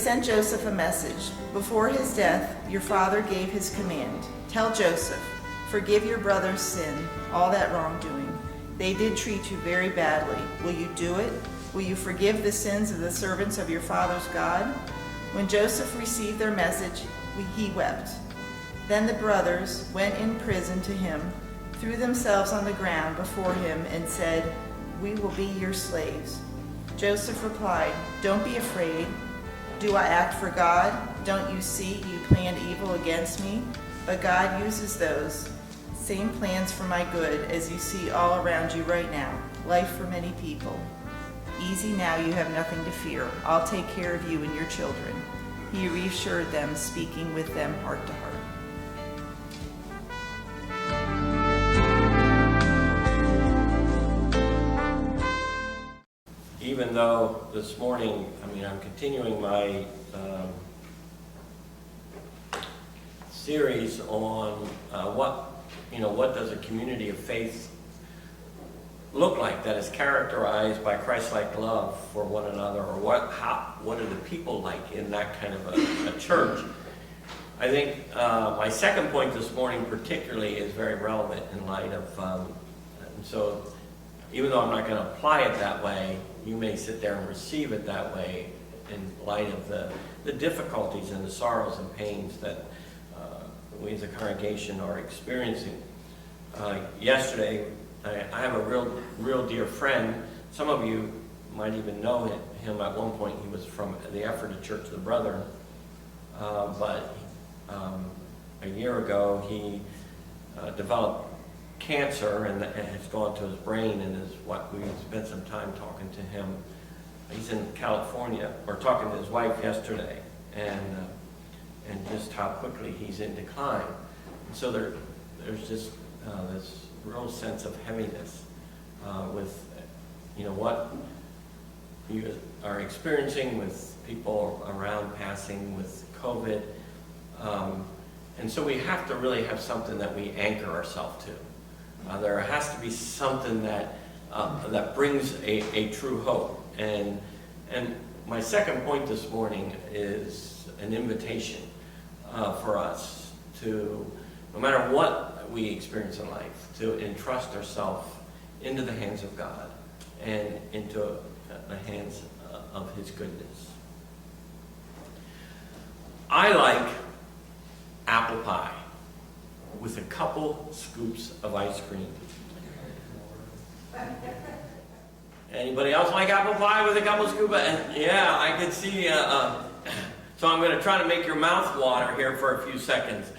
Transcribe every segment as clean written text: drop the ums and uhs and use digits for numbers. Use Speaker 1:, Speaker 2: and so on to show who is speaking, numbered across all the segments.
Speaker 1: sent Joseph a message. Before his death, your father gave his command. Tell Joseph, forgive your brother's sin, all that wrongdoing. They did treat you very badly. Will you do it? Will you forgive the sins of the servants of your father's God? When Joseph received their message, he wept. Then the brothers went in prison to him, threw themselves on the ground before him, and said, we will be your slaves. Joseph replied, don't be afraid. Do I act for God? Don't you see you planned evil against me? But God uses those same plans for my good, as you see all around you right now, life for many people. Easy now, you have nothing to fear. I'll take care of you and your children. He reassured them, speaking with them heart to heart.
Speaker 2: Even though this morning, I'm continuing my series on what does a community of faith look like that is characterized by Christ-like love for one another, or what are the people like in that kind of a church. I think my second point this morning particularly is very relevant in light of, and so even though I'm not going to apply it that way, you may sit there and receive it that way in light of the difficulties and the sorrows and pains that we as a congregation are experiencing. Yesterday, I have a real dear friend. Some of you might even know him. At one point, he was from the Ephrata Church of the Brethren. But a year ago, he developed cancer and has gone to his brain, and we spent some time talking to him. He's in California. We're talking to his wife yesterday, and just how quickly he's in decline. And so there's just this real sense of heaviness with what you are experiencing with people around passing with COVID. And so we have to really have something that we anchor ourselves to. There has to be something that brings a true hope. And my second point this morning is an invitation for us to, no matter what we experience in life, to entrust ourselves into the hands of God and into the hands of His goodness. I like apple pie with a couple scoops of ice cream. Anybody else like apple pie with a couple scoops? Yeah, I can see. So I'm going to try to make your mouth water here for a few seconds.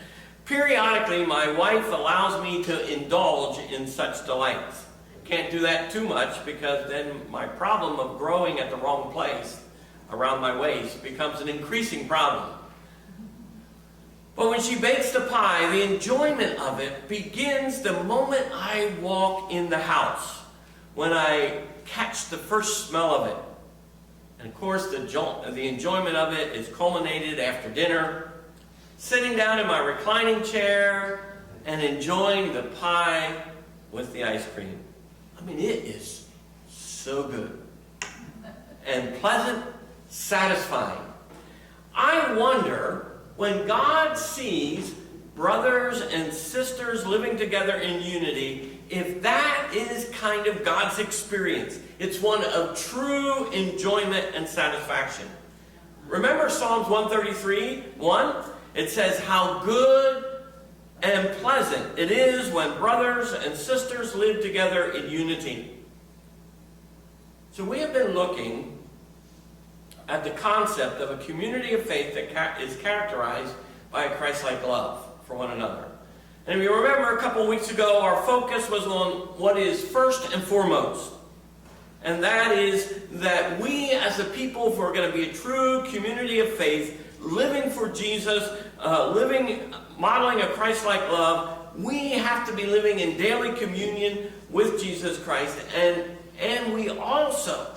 Speaker 2: Periodically, my wife allows me to indulge in such delights. Can't do that too much, because then my problem of growing at the wrong place around my waist becomes an increasing problem. But when she bakes the pie, the enjoyment of it begins the moment I walk in the house, when I catch the first smell of it. And of course, the enjoyment of it is culminated after dinner, sitting down in my reclining chair and enjoying the pie with the ice cream. It is so good and pleasant, satisfying. I wonder, when God sees brothers and sisters living together in unity, if that is kind of God's experience. It's one of true enjoyment and satisfaction. Remember Psalms 133:1? It says, how good and pleasant it is when brothers and sisters live together in unity. So we have been looking at the concept of a community of faith that is characterized by a Christ-like love for one another. And if you remember, a couple of weeks ago, our focus was on what is first and foremost. And that is that we as a people, if we're going to be a true community of faith, living for Jesus, modeling a Christ-like love, we have to be living in daily communion with Jesus Christ. And we also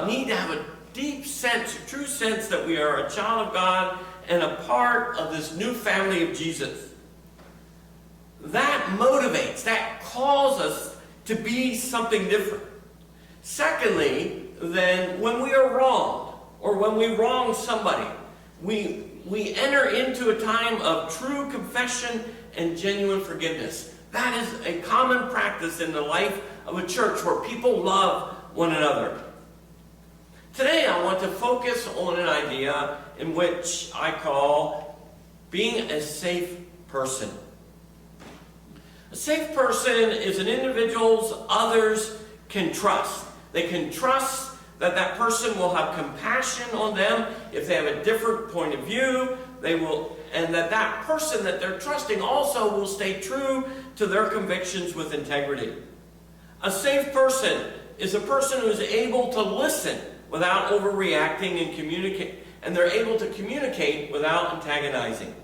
Speaker 2: need to have a deep sense, a true sense that we are a child of God and a part of this new family of Jesus. That motivates, that calls us to be something different. Secondly, then, when we are wrong, or when we wrong somebody, we enter into a time of true confession and genuine forgiveness. That is a common practice in the life of a church where people love one another. Today I want to focus on an idea in which I call being a safe person. A safe person is an individual others can trust. They can trust that that person will have compassion on them if they have a different point of view. And that person that they're trusting also will stay true to their convictions with integrity. A safe person is a person who is able to listen without overreacting and communicate, and they're able to communicate without antagonizing.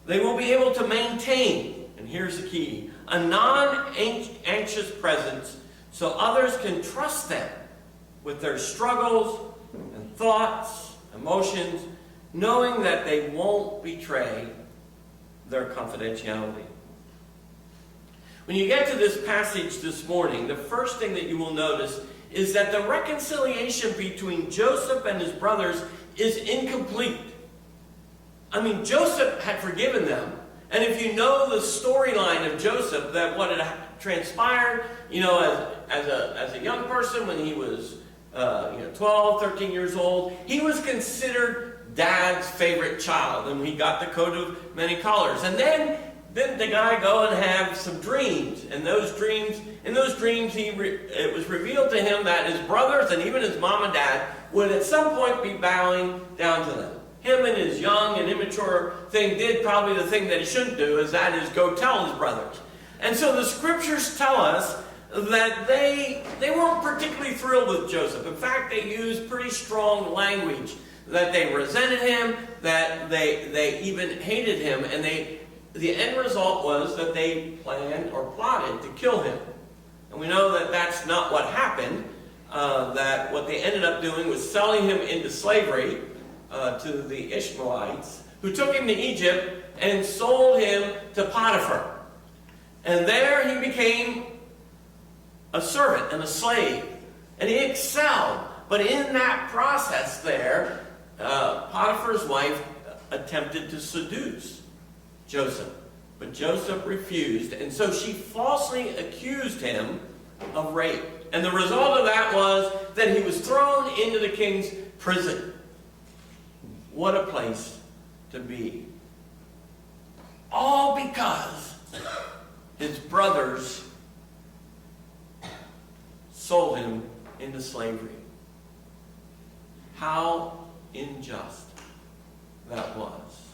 Speaker 2: They will be able to maintain, and here's the key, a non-anxious presence so others can trust them with their struggles and thoughts, emotions, knowing that they won't betray their confidentiality. When you get to this passage this morning, the first thing that you will notice is that the reconciliation between Joseph and his brothers is incomplete. I mean, Joseph had forgiven them. And if you know the storyline of Joseph, that what had transpired, as a young person when he was 12, 13 years old, he was considered dad's favorite child, and he got the coat of many colors. And then the guy go and have some dreams, and in those dreams, it was revealed to him that his brothers and even his mom and dad would at some point be bowing down to them. Him and his young and immature thing did probably the thing that he shouldn't do, is go tell his brothers. And so the scriptures tell us that they weren't particularly thrilled with Joseph. In fact, they used pretty strong language, that they resented him, that they even hated him, and the end result was that they planned or plotted to kill him. And we know that that's not what happened, that what they ended up doing was selling him into slavery to the Ishmaelites, who took him to Egypt and sold him to Potiphar. And there he became a servant and a slave. And he excelled. But in that process there, Potiphar's wife attempted to seduce Joseph. But Joseph refused. And so she falsely accused him of rape. And the result of that was that he was thrown into the king's prison. What a place to be. All because his brothers sold him into slavery. How unjust that was.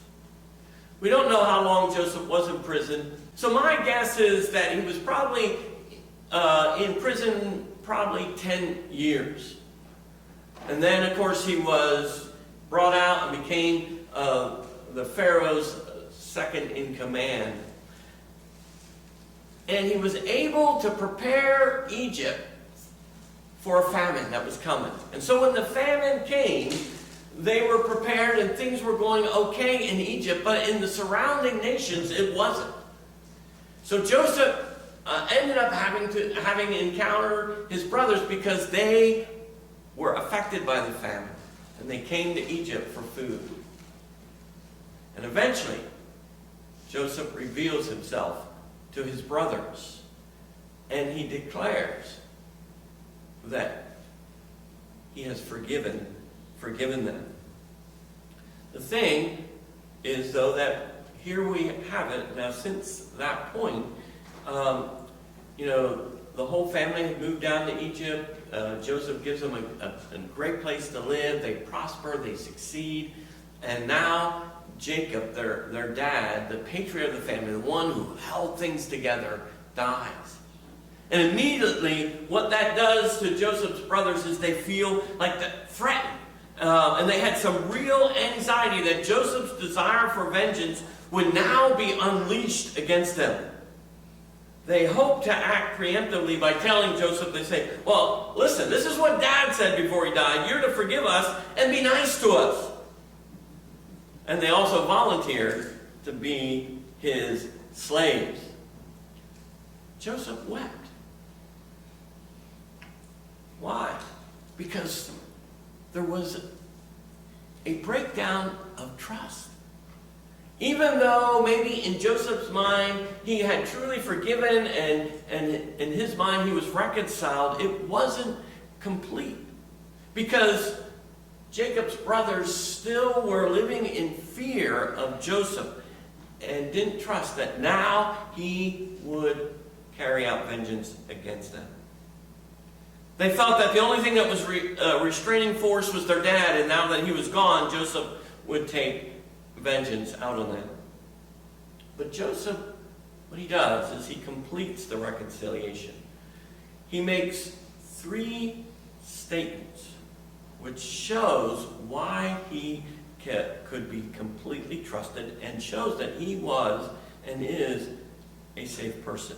Speaker 2: We don't know how long Joseph was in prison, so my guess is that he was probably in prison 10 years. And then, of course, he was brought out and became the Pharaoh's second in command. And he was able to prepare Egypt for a famine that was coming. And so when the famine came, they were prepared and things were going okay in Egypt, but in the surrounding nations it wasn't. So Joseph ended up having encountered his brothers because they were affected by the famine. And they came to Egypt for food. And eventually, Joseph reveals himself to his brothers. And he declares that he has forgiven them. The thing is, though, that here we have it. Now, since that point, the whole family had moved down to Egypt. Joseph gives them a great place to live. They prosper, they succeed. And now Jacob, their dad, the patriarch of the family, the one who held things together, dies. And immediately what that does to Joseph's brothers is they feel like threatened. And they had some real anxiety that Joseph's desire for vengeance would now be unleashed against them. They hope to act preemptively by telling Joseph, they say, well, listen, this is what Dad said before he died. You're to forgive us and be nice to us. And they also volunteered to be his slaves. Joseph wept. Why? Because there was a breakdown of trust. Even though maybe in Joseph's mind he had truly forgiven and in his mind he was reconciled, it wasn't complete. Because Jacob's brothers still were living in fear of Joseph and didn't trust that now he would carry out vengeance against them. They felt that the only thing that was restraining force was their dad, and now that he was gone, Joseph would take vengeance out on them. But Joseph, what he does is he completes the reconciliation. He makes 3 statements which shows why he could be completely trusted and shows that he was and is a safe person.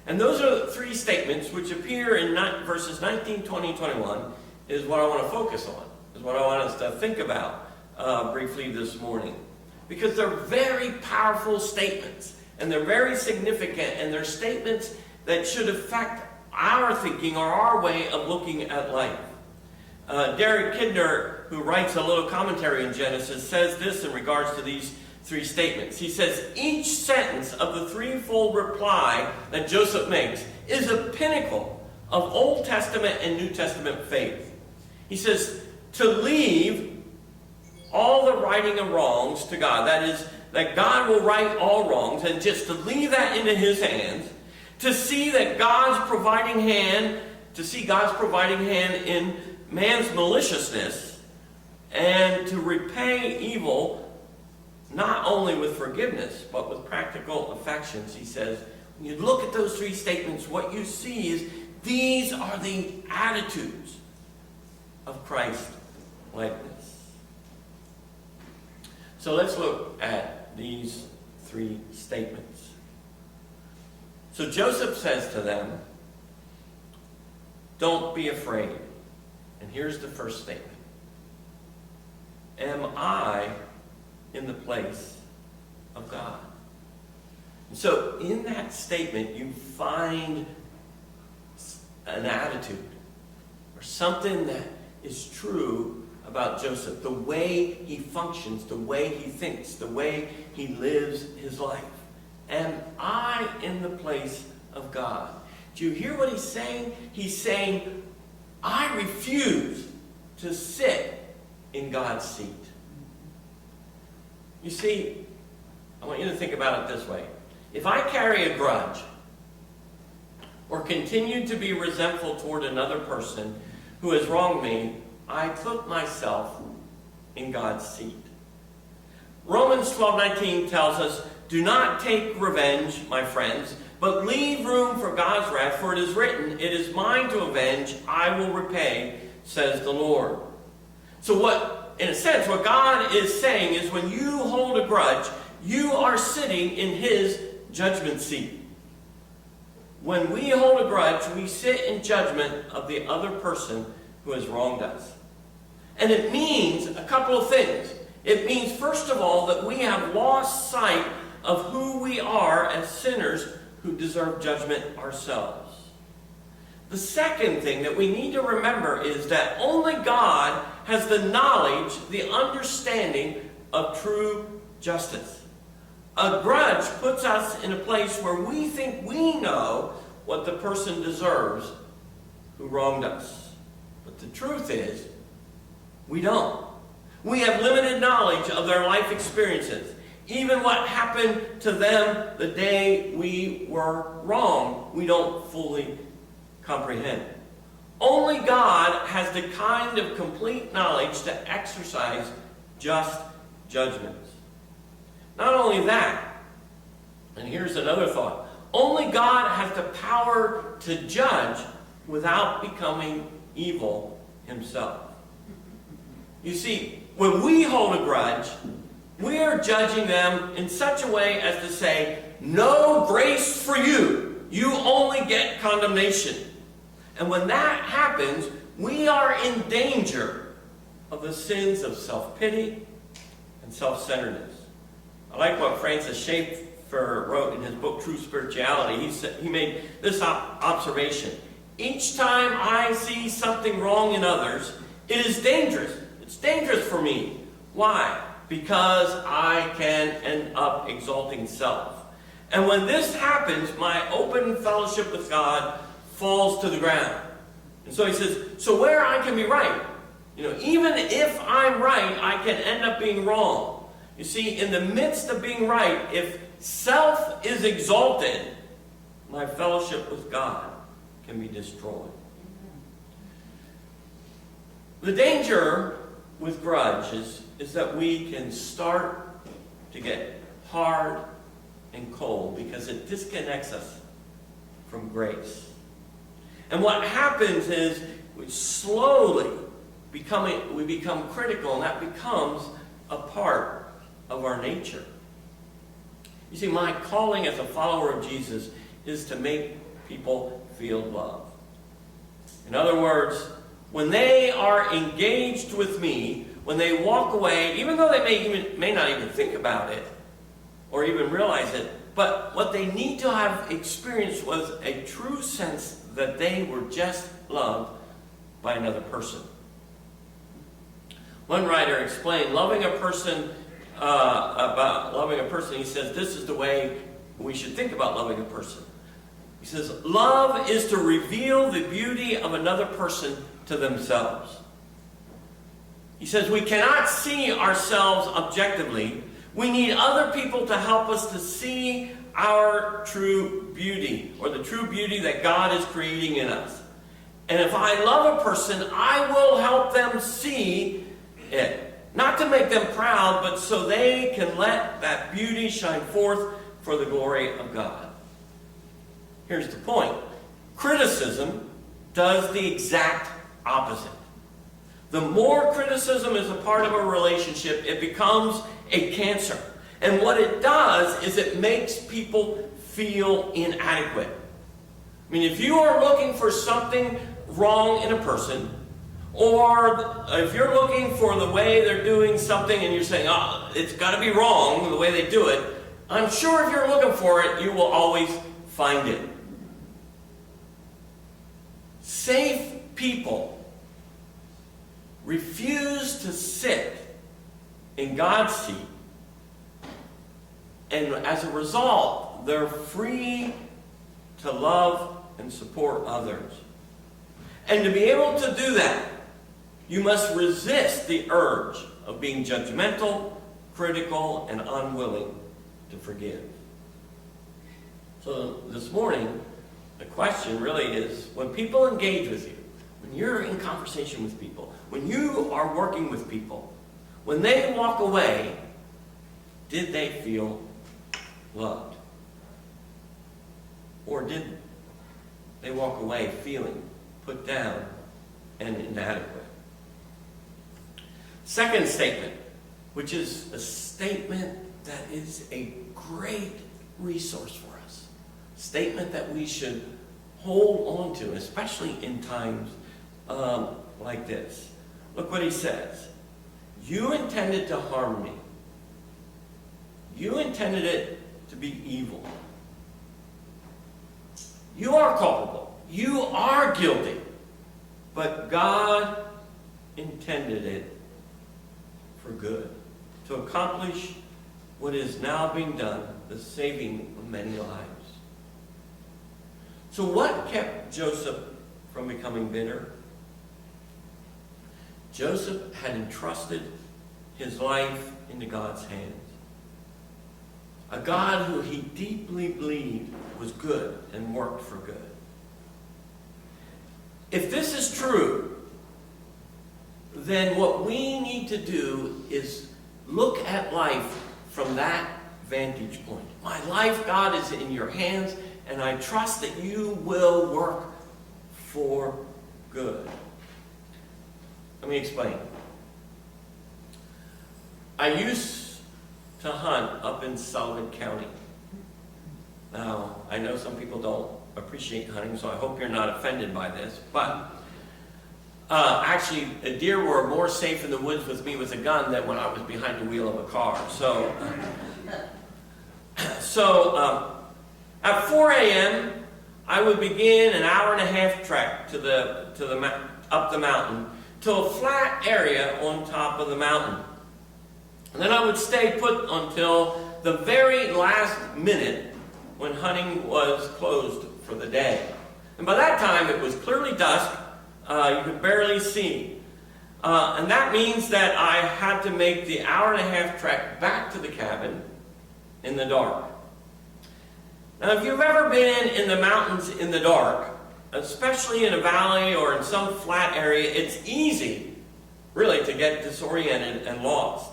Speaker 2: And those are the 3 statements which appear in verses 19, 20, and 21 is what I want to focus on, is what I want us to think about briefly this morning. Because they're very powerful statements, and they're very significant, and they're statements that should affect our thinking or our way of looking at life. Derek Kidner, who writes a little commentary in Genesis, says this in regards to these 3 statements. He says, each sentence of the threefold reply that Joseph makes is a pinnacle of Old Testament and New Testament faith. He says, to leave all the righting of wrongs to God. That is, that God will right all wrongs, and just to leave that into his hands, to see that God's providing hand, in man's maliciousness, and to repay evil not only with forgiveness, but with practical affections. He says, when you look at those 3 statements, what you see is these are the attitudes of Christ likeness. So let's look at these 3 statements. So Joseph says to them, don't be afraid. And here's the first statement. Am I in the place of God? And so in that statement you find an attitude or something that is true about Joseph, the way he functions, the way he thinks, the way he lives his life. Am I in the place of God? Do you hear what he's saying? He's saying, I refuse to sit in God's seat. You see, I want you to think about it this way. If I carry a grudge or continue to be resentful toward another person who has wronged me, I put myself in God's seat. Romans 12:19 tells us, do not take revenge, my friends, but leave room for God's wrath, for it is written, it is mine to avenge, I will repay, says the Lord. So in a sense, what God is saying is when you hold a grudge, you are sitting in his judgment seat. When we hold a grudge, we sit in judgment of the other person who has wronged us. And it means a couple of things. It means, first of all, that we have lost sight of who we are as sinners who deserve judgment ourselves. The second thing that we need to remember is that only God has the knowledge, the understanding of true justice. A grudge puts us in a place where we think we know what the person deserves who wronged us. But the truth is, we don't. We have limited knowledge of their life experiences. Even what happened to them the day we were wrong, we don't fully comprehend. Only God has the kind of complete knowledge to exercise just judgments. Not only that, and here's another thought, only God has the power to judge without becoming evil himself. You see, when we hold a grudge, we are judging them in such a way as to say, no grace for you. You only get condemnation. And when that happens, we are in danger of the sins of self-pity and self-centeredness. I like what Francis Schaeffer wrote in his book, True Spirituality. He made this observation. Each time I see something wrong in others, It is dangerous. It's dangerous for me. Why? Because I can end up exalting self. And when this happens, my open fellowship with God falls to the ground. And so he says, so where I can be right, even if I'm right, I can end up being wrong. You see, in the midst of being right, if self is exalted, my fellowship with God can be destroyed. The danger with grudge is that we can start to get hard and cold because it disconnects us from grace. And what happens is we slowly become critical, and that becomes a part of our nature. You see, my calling as a follower of Jesus is to make people feel love. In other words, when they are engaged with me, when they walk away, even though they may not even think about it or even realize it, but what they need to have experienced was a true sense that they were just loved by another person. One writer explained loving a person, he says, this is the way we should think about loving a person. He says, love is to reveal the beauty of another person to themselves. He says, we cannot see ourselves objectively. We need other people to help us to see our true beauty, or the true beauty that God is creating in us. And if I love a person, I will help them see it. Not to make them proud, but so they can let that beauty shine forth for the glory of God. Here's the point. Criticism does the exact opposite. The more criticism is a part of a relationship, it becomes a cancer. And what it does is it makes people feel inadequate. I mean, if you are looking for something wrong in a person, or if you're looking for the way they're doing something and you're saying, oh, it's got to be wrong the way they do it, I'm sure if you're looking for it, you will always find it. Safe people refuse to sit in God's seat, and as a result, they're free to love and support others. And to be able to do that, you must resist the urge of being judgmental, critical, and unwilling to forgive. So this morning, the question really is, when people engage with you, when you're in conversation with people, when you are working with people, when they walk away, did they feel loved? Or did they walk away feeling put down and inadequate? Second statement, which is a statement that is a great resource for us. Statement that we should hold on to, especially in times like this. Look what he says. You intended to harm me. You intended it to be evil. You are culpable. You are guilty. But God intended it for good, to accomplish what is now being done, the saving of many lives. So what kept Joseph from becoming bitter? Joseph had entrusted his life into God's hands. A God who he deeply believed was good and worked for good. If this is true, then what we need to do is look at life from that vantage point. My life, God, is in your hands, and I trust that you will work for good. Let me explain. I used to hunt up in Sullivan County. Now, I know some people don't appreciate hunting, so I hope you're not offended by this, but actually, deer were more safe in the woods with me with a gun than when I was behind the wheel of a car. So at 4 a.m., I would begin an hour-and-a-half trek up the mountain to a flat area on top of the mountain. And then I would stay put until the very last minute when hunting was closed for the day. And by that time it was clearly dusk. You could barely see. And that means that I had to make the hour-and-a-half trek back to the cabin in the dark. Now, if you've ever been in the mountains in the dark, especially in a valley or in some flat area, it's easy, really, to get disoriented and lost.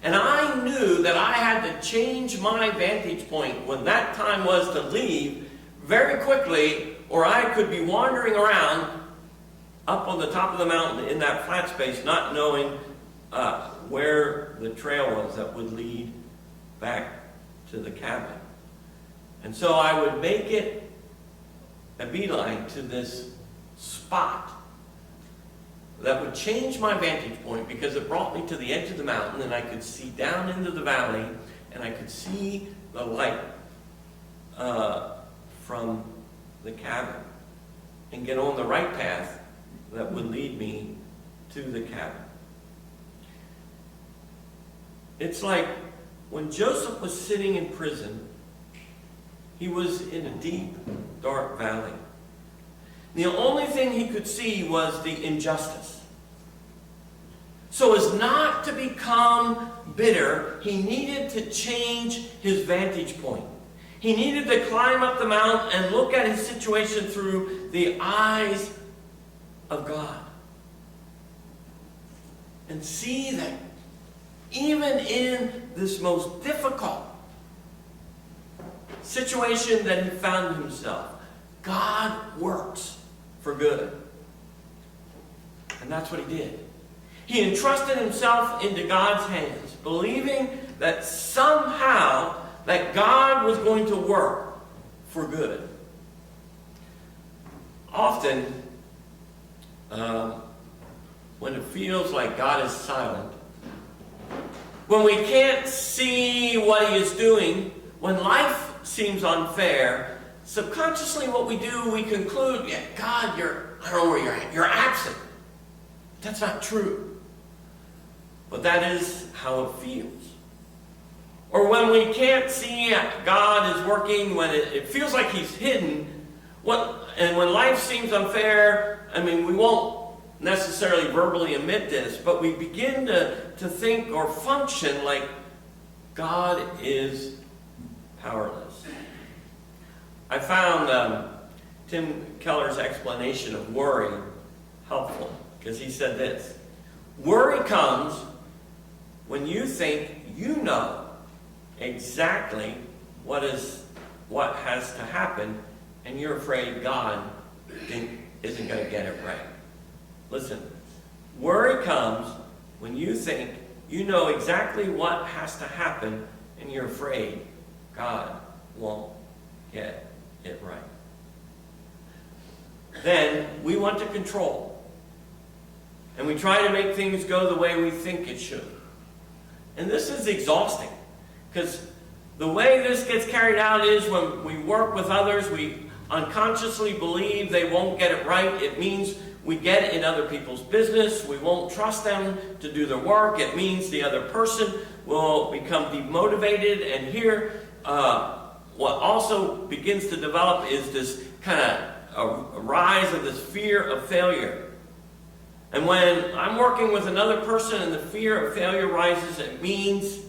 Speaker 2: And I knew that I had to change my vantage point when that time was to leave very quickly, or I could be wandering around up on the top of the mountain in that flat space, not knowing where the trail was that would lead back to the cabin. And so I would make it a beeline to this spot that would change my vantage point, because it brought me to the edge of the mountain and I could see down into the valley and I could see the light from the cabin and get on the right path that would lead me to the cabin. It's like when Joseph was sitting in prison, he was in a deep, dark valley. The only thing he could see was the injustice. So as not to become bitter, he needed to change his vantage point. He needed to climb up the mountain and look at his situation through the eyes of God. And see that even in this most difficult situation that he found himself, God works for good. And that's what he did. He entrusted himself into God's hands, believing that somehow that God was going to work for good. Often, when it feels like God is silent, when we can't see what he is doing, when life seems unfair, subconsciously what we do, we conclude, yeah, God, I don't know where you're at. You're absent. That's not true. But that is how it feels. Or when we can't see God is working, when it feels like he's hidden, and when life seems unfair, we won't necessarily verbally admit this, but we begin to think or function like God is powerless. I found Tim Keller's explanation of worry helpful, because he said this: worry comes when you think you know exactly what has to happen, and you're afraid God isn't going to get it right. Listen, worry comes when you think you know exactly what has to happen, and you're afraid God won't get it right. Then we want to control, and we try to make things go the way we think it should. And this is exhausting, because the way this gets carried out is when we work with others, we unconsciously believe they won't get it right. It means we get in other people's business. We won't trust them to do their work. It means the other person will become demotivated. And here, what also begins to develop is this kind of a rise of this fear of failure. And when I'm working with another person and the fear of failure rises, it means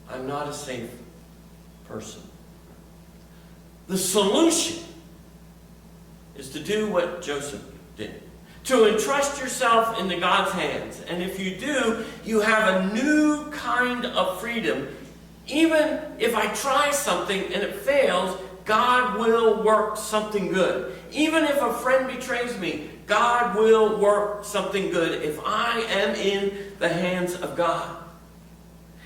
Speaker 2: I'm not a safe person. The solution is to do what Joseph did. To entrust yourself into God's hands. And if you do, you have a new kind of freedom. Even if I try something and it fails, God will work something good. Even if a friend betrays me, God will work something good if I am in the hands of God.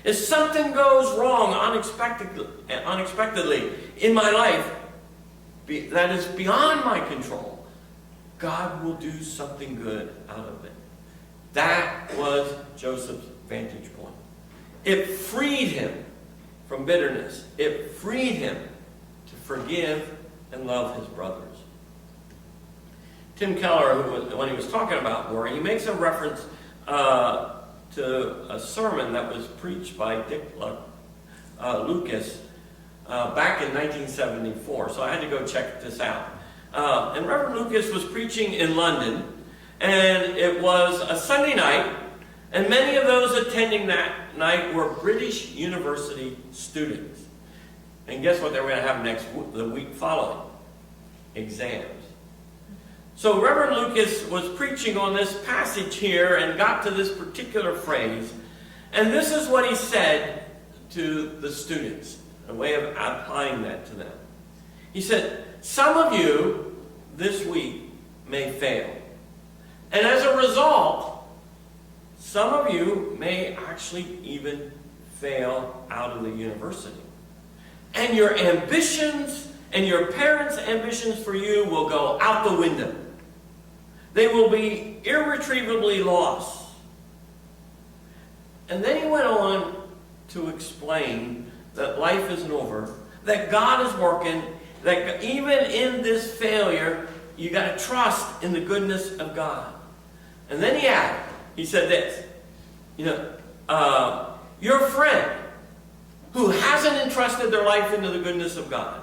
Speaker 2: If something goes wrong unexpectedly in my life that is beyond my control, God will do something good out of it. That was Joseph's vantage point. It freed him from bitterness. It freed him to forgive and love his brothers. Tim Keller, when he was talking about worry, he makes a reference to a sermon that was preached by Dick Lucas back in 1974. So I had to go check this out. And Reverend Lucas was preaching in London, and it was a Sunday night, and many of those attending that night were British university students. And guess what they were going to have the week following? Exams. So Reverend Lucas was preaching on this passage here and got to this particular phrase, and this is what he said to the students, a way of applying that to them. He said, some of you this week may fail. And as a result, some of you may actually even fail out of the university. And your ambitions and your parents' ambitions for you will go out the window. They will be irretrievably lost. And then he went on to explain that life isn't over, that God is working, that even in this failure, you got to trust in the goodness of God. And then he said this, your friend who hasn't entrusted their life into the goodness of God,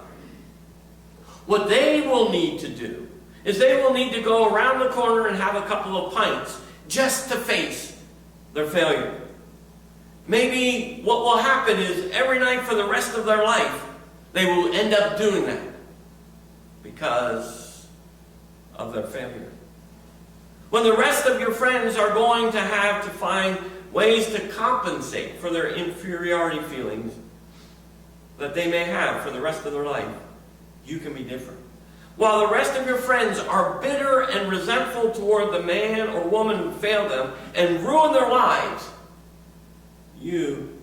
Speaker 2: what they will need to do is they will need to go around the corner and have a couple of pints just to face their failure. Maybe what will happen is every night for the rest of their life, they will end up doing that because of their failure. When the rest of your friends are going to have to find ways to compensate for their inferiority feelings that they may have for the rest of their life, you can be different. While the rest of your friends are bitter and resentful toward the man or woman who failed them and ruined their lives, you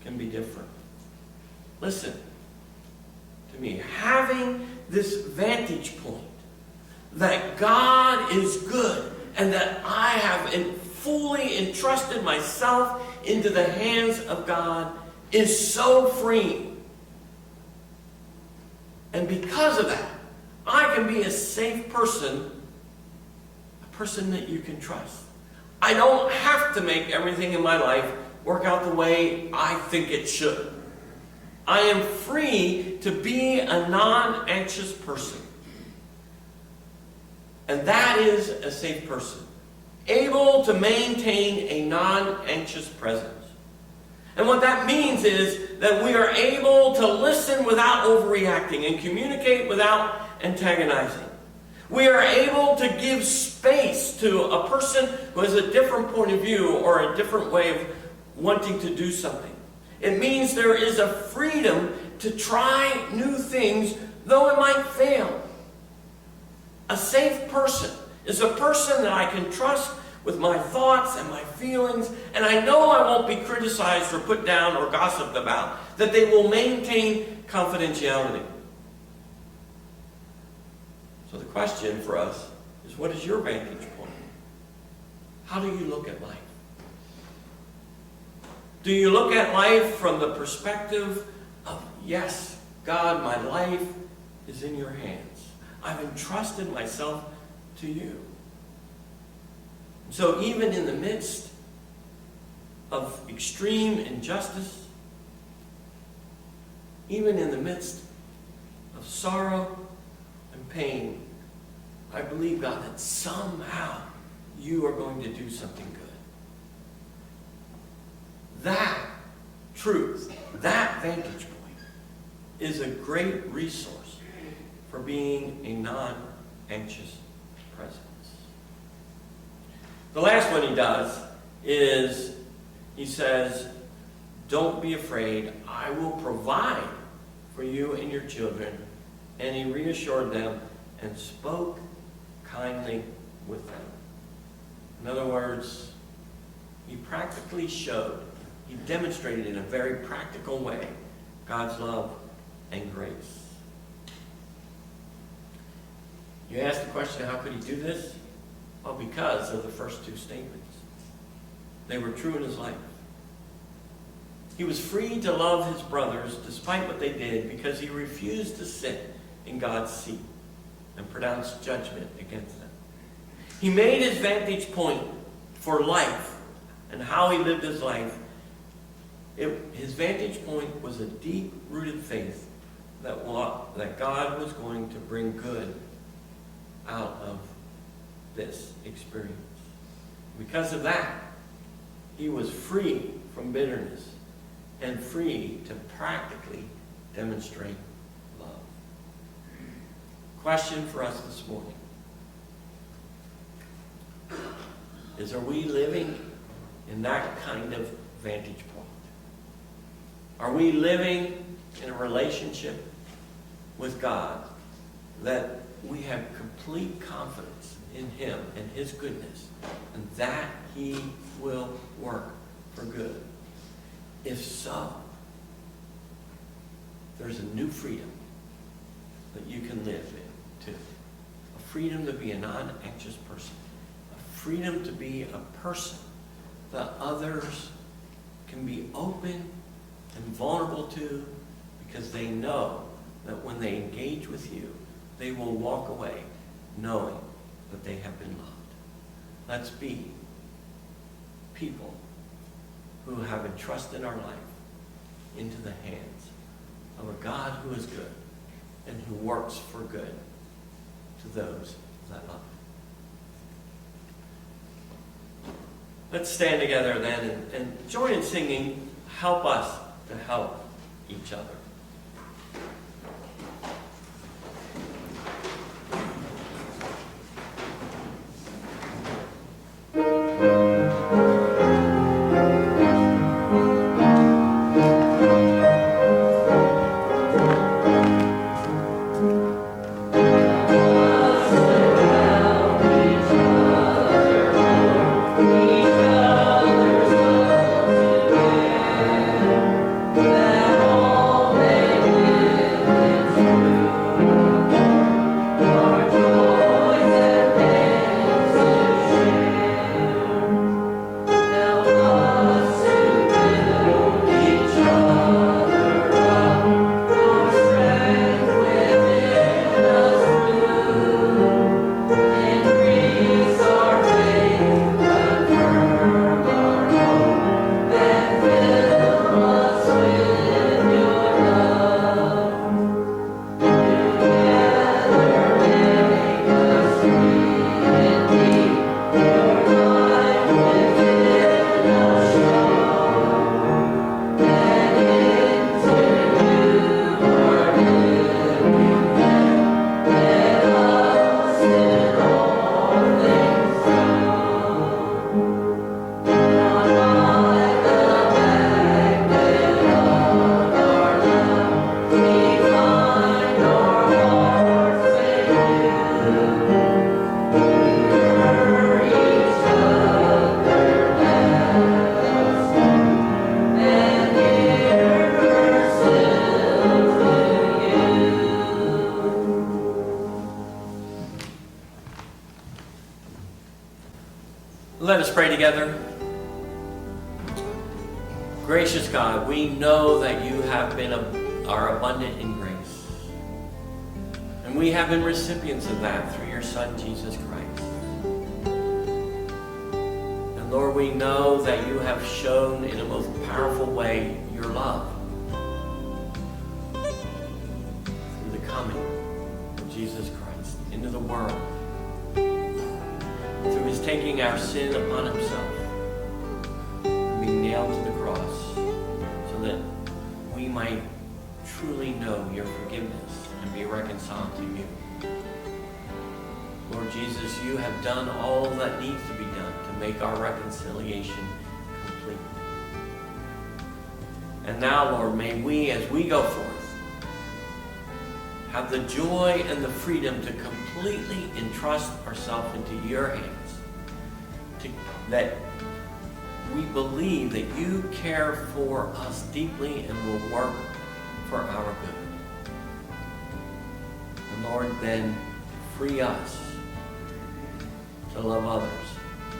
Speaker 2: can be different. Listen to me. Having this vantage point that God is good and that I have fully entrusted myself into the hands of God is so freeing. And because of that, I can be a safe person, a person that you can trust. I don't have to make everything in my life work out the way I think it should. I am free to be a non-anxious person. And that is a safe person, able to maintain a non-anxious presence. And what that means is that we are able to listen without overreacting and communicate without antagonizing. We are able to give space to a person who has a different point of view or a different way of wanting to do something. It means there is a freedom to try new things, though it might fail. A safe person is a person that I can trust with my thoughts and my feelings, and I know I won't be criticized or put down or gossiped about, that they will maintain confidentiality. So the question for us is, what is your vantage point? How do you look at life? Do you look at life from the perspective of, yes, God, my life is in your hands. I've entrusted myself to you. So even in the midst of extreme injustice, even in the midst of sorrow and pain, I believe, God, that somehow you are going to do something good. That truth, that vantage point, is a great resource for being a non-anxious presence. The last one he does is, he says, don't be afraid, I will provide for you and your children. And he reassured them and spoke kindly with them. In other words, he practically showed, he demonstrated in a very practical way God's love and grace. You ask the question, how could he do this? Well, because of the first two statements. They were true in his life. He was free to love his brothers despite what they did because he refused to sit in God's seat and pronounce judgment against them. He made his vantage point for life and how he lived his life. His vantage point was a deep-rooted faith that God was going to bring good out of this experience. Because of that, he was free from bitterness and free to practically demonstrate love. Question for us this morning is, are we living in that kind of vantage point? Are we living in a relationship with God that we have complete confidence in him and his goodness, and that he will work for good? If so, there's a new freedom that you can live in too. A freedom to be a non-anxious person. A freedom to be a person that others can be open and vulnerable to, because they know that when they engage with you, they will walk away knowing that they have been loved. Let's be people who have entrusted our life into the hands of a God who is good and who works for good to those that love him. Let's stand together then and join in singing, "Help Us to Help Each Other." Let us pray together. Gracious God, we know that you have been are abundant in grace. And we have been recipients of that through your Son, Jesus Christ. And Lord, we know that you have shown in a most powerful way your love through the coming of Jesus Christ into the world. Through his taking our sin upon himself and being nailed to the cross so that we might truly know your forgiveness and be reconciled to you. Lord Jesus, you have done all that needs to be done to make our reconciliation complete. And now, Lord, may we, as we go forth, have the joy and the freedom to completely entrust ourselves into your hands. That we believe that you care for us deeply and will work for our good. And Lord, then free us to love others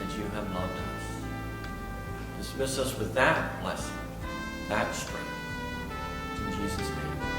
Speaker 2: as you have loved us. Dismiss us with that blessing, that strength. In Jesus' name.